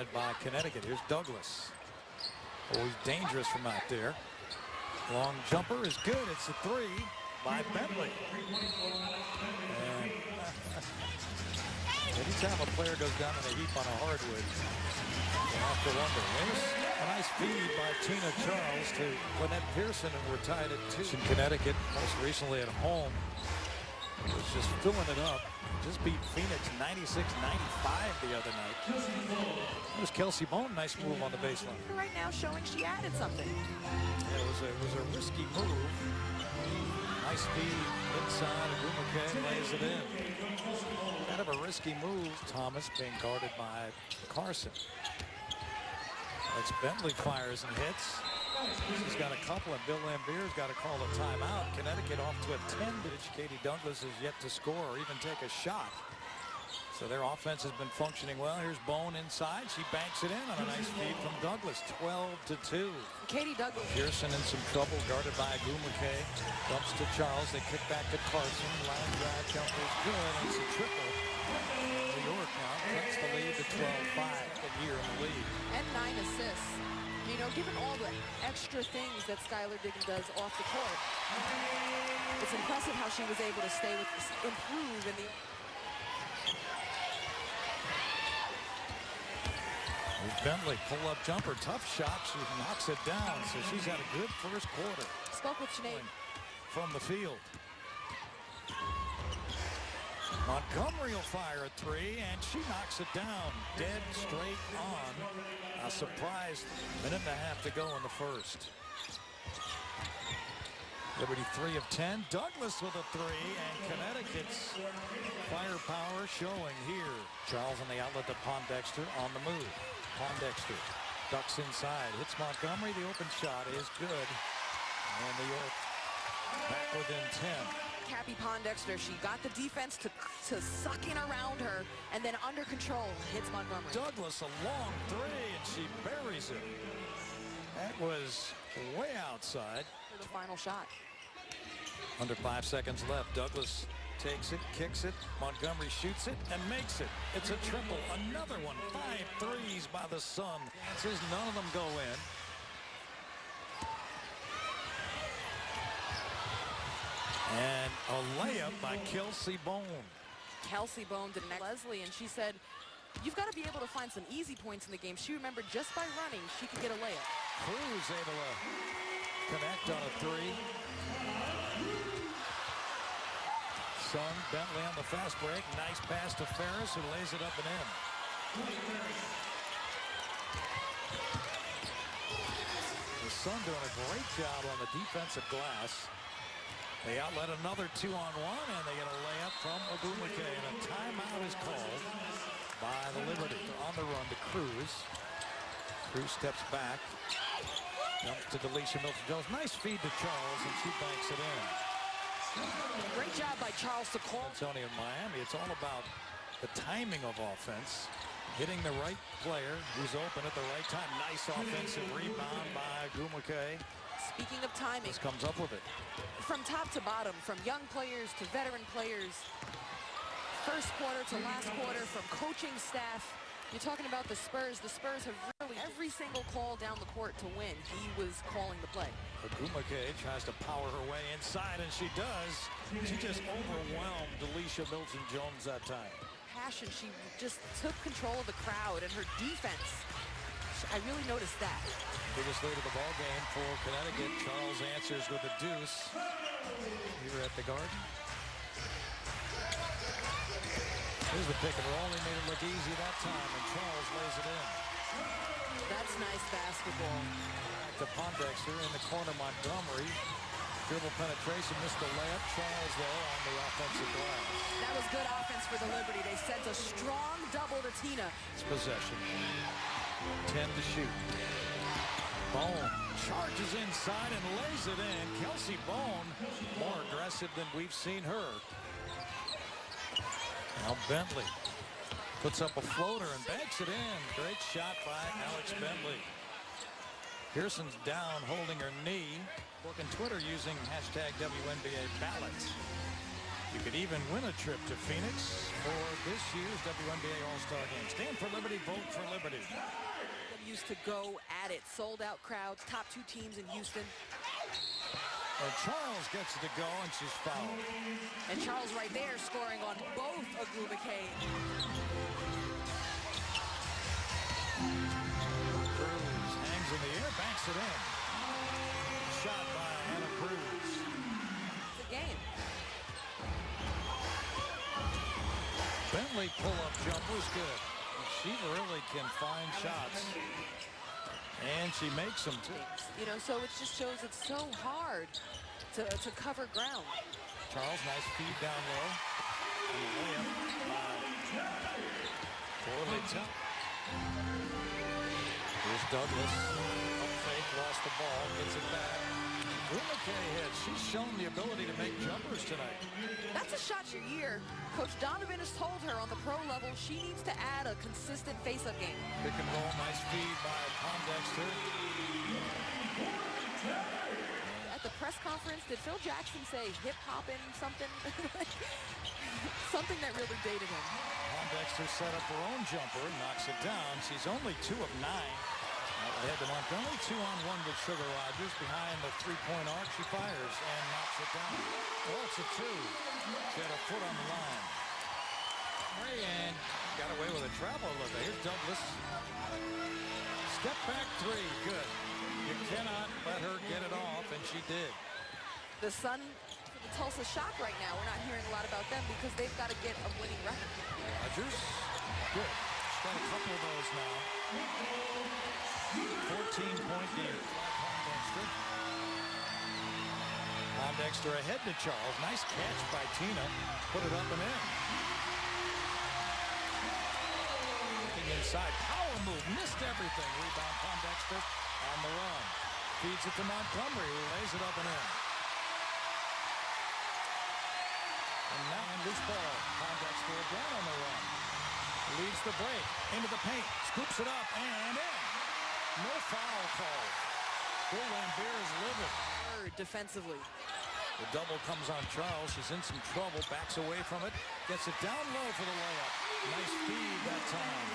wanted by Connecticut. Here's Douglas. Always dangerous from out there. Long jumper is good. It's a three by Bentley. And anytime a player goes down in a heap on a hardwood, you have to wonder. There's a nice feed by Tina Charles to Lynette Pearson, and we're tied at 2. In Connecticut, most recently at home, was just filling it up. Just beat Phoenix 96-95 the other night. There's Kelsey Bone. Nice move on the baseline. Right now showing she added something. Yeah, it was a risky move. Nice speed inside. Agumake lays it in. Kind of a risky move. Thomas being guarded by Carson. That's Bentley fires and hits. She's got a couple, and Bill Lambier's got to call a timeout. Connecticut off to a 10. Katie Douglas has yet to score or even take a shot. So their offense has been functioning well. Here's Bone inside. She banks it in on a nice feed from Douglas. 12-2. Katie Douglas. Pearson in some trouble, guarded by Agumake. Dumps to Charles. They kick back to Carson. Line drive jumper is good. It's a triple. New York now cuts the lead to 12-5. A year in the league. And 9 assists. You know, given all the extra things that Skylar Diggins does off the court, it's impressive how she was able to stay with this, improve in the. Bentley pull-up jumper, tough shot. She knocks it down, so she's had a good first quarter. Spoke with Sinead from the field. Montgomery will fire a three, and she knocks it down. Dead straight on. A surprise. Minute and a half to go in the first. Liberty 3 of 10. Douglas with a three, and Connecticut's firepower showing here. Charles on the outlet to Pondexter on the move. Pondexter ducks inside, hits Montgomery. The open shot is good. And New York back within 10. Cappy Pondexter, she got the defense to suck in around her, and then under control hits Montgomery. Douglas a long three, and she buries it. That was way outside. For the final shot. Under 5 seconds left. Douglas takes it, kicks it. Montgomery shoots it and makes it. It's a triple. Another one. 5 threes by the Sun. Says none of them go in. And a layup by Kelsey Bone. Kelsey Bone did Leslie, and she said, you've got to be able to find some easy points in the game. She remembered just by running, she could get a layup. Cruz able to connect on a three. Sun, Bentley on the fast break. Nice pass to Ferris, who lays it up and in. The Sun doing a great job on the defensive glass. They outlet another 2-on-1, and they get a layup from Agumake, and a timeout is called by the Liberty. On the run to Cruz. Cruz steps back. Jumps to Delisha Milton-Jones. Nice feed to Charles, and she banks it in. Great job by Charles to call. Tony in Miami. It's all about the timing of offense. Hitting the right player who's open at the right time. Nice offensive rebound by Agumake. Speaking of timing, this comes up with it. From top to bottom, from young players to veteran players, first quarter to last quarter, from coaching staff. You're talking about the Spurs. The Spurs have really every single call down the court to win. He was calling the play. Agumake tries to power her way inside, and she does. She just overwhelmed Delisha Milton-Jones that time. Passion. She just took control of the crowd, and her defense. I really noticed that. Biggest lead of the ball game for Connecticut. Charles answers with a deuce here at the Garden. Here's the pick and roll. He made it look easy that time, and Charles lays it in. That's nice basketball. Back to Pondexter in the corner. Montgomery. Dribble penetration, missed the layup. Charles, though, on the offensive glass. That was good offense for the Liberty. They sent a strong double to Tina. It's possession. 10 to shoot. Bone charges inside and lays it in. Kelsey Bone, more aggressive than we've seen her. Now Bentley puts up a floater and banks it in. Great shot by Alex Bentley. Pearson's down, holding her knee. Working Twitter using hashtag WNBA ballots. You could even win a trip to Phoenix for this year's WNBA All-Star Game. Stand for Liberty, vote for Liberty. Used to go at it. Sold out crowds. Top 2 teams in Houston. And Charles gets it to go, and she's fouled. And Charles right there scoring on both Ogwumike. Cruz hangs in the air, banks it in. Shot by Hannah Cruz. It's a game. Bentley pull-up jumper's good. She really can find shots. And she makes them, too. You know, so it just shows it's so hard to cover ground. Charles, nice feed down low. And the layup by Corley Tuck. Here's Douglas. Up fake, lost the ball, gets it back. Ogwumike hits. She's shown the ability to make jumpers tonight. That's a shot your year. Coach Donovan has told her on the pro level she needs to add a consistent face-up game. Pick and roll, nice feed by Condensed. At the press conference, did Phil Jackson say hip-hopping something? Something that really dated him. Condensed set up her own jumper, knocks it down. She's only 2 of 9. Ahead to Montgomery, 2-on-1 with Sugar Rogers. Behind the three-point arc, she fires and knocks it down. Oh, it's a 2. She had a foot on the line. And got away with a travel a little bit. Here's Douglas. Step back 3, good. You cannot let her get it off, and she did. The Sun for the Tulsa Shock right now. We're not hearing a lot about them because they've got to get a winning record. Rogers, good. She's got a couple of those now. 14-point game. Condensed ahead to Charles. Nice catch by Tina. Put it up and in. Looking inside. Power move. Missed everything. Rebound Condensed on the run. Feeds it to Montgomery, who lays it up and in. And now on loose ball. Condensed again on the run. Leads the break. Into the paint. Scoops it up and in. No foul call. Bill Lambier is livid. Defensively. The double comes on Charles. She's in some trouble. Backs away from it. Gets it down low for the layup. Nice feed that time.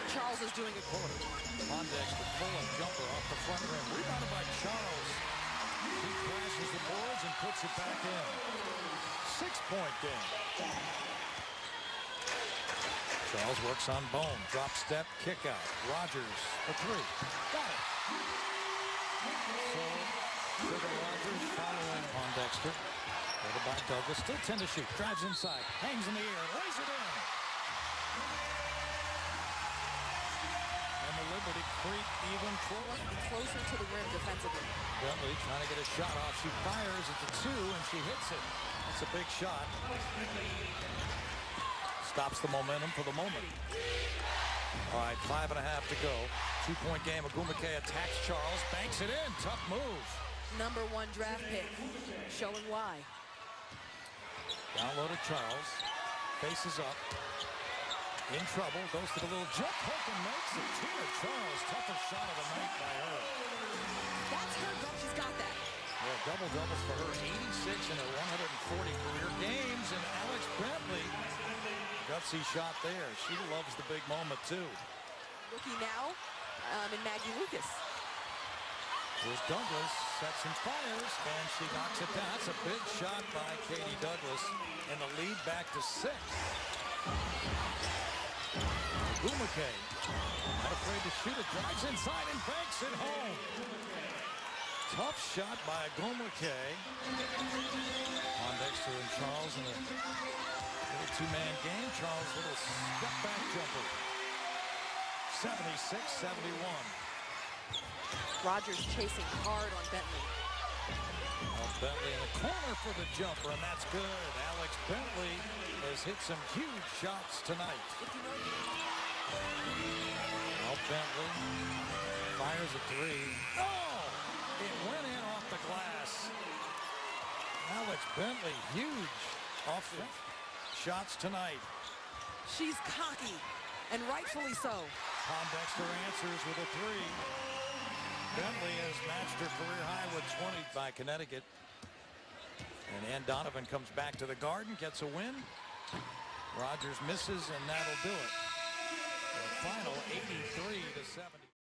Charles is doing a quarter. Condensed to pull a jumper off the front rim. Rebounded by Charles. He crashes the boards and puts it back in. 6-point game. Charles works on Bone. Drop step, kick out. Rogers for 3. Got it. So, Sugar Rogers following Condensed. Ordered by Douglas. Still 10 to shoot. Drives inside. Hangs in the air. Lays it in. And the Liberty creep even closer to the rim defensively. Bentley trying to get a shot off. She fires. It's a 2, and she hits it. That's a big shot. Stops the momentum for the moment. All right, 5.5 to go. 2-point game. Ogwumike attacks Charles. Banks it in. Tough move. Number 1 draft pick. Showing why. Down low to Charles. Faces up. In trouble. Goes to the little jump hook and makes it. Tina Charles. Toughest shot of the night by her. That's her goal. She's got that. Yeah, double-doubles for her. 86 in her 140 career games. And Alex Bentley. Gutsy shot there. She loves the big moment, too. Rookie now in Maggie Lucas. Here's Douglas. Sets and fires. And she knocks it down. That's a big shot by Katie Douglas. And the lead back to 6. Ogwumike. Not afraid to shoot it. Drives inside and banks it home. Tough shot by Ogwumike. Condensed and Charles in a little 2-man game. Charles little step back jumper. 76-71. Rogers chasing hard on Bentley. Bentley in the corner for the jumper, and that's good. Alex Bentley has hit some huge shots tonight. Now Bentley fires a 3. Oh! It went in off the glass. Alex Bentley, huge offense shots tonight. She's cocky, and rightfully so. Condensed answers with a 3. Bentley has matched her career high with 20 by Connecticut. And Ann Donovan comes back to the Garden, gets a win. Rogers misses, and that'll do it. The final 83-70.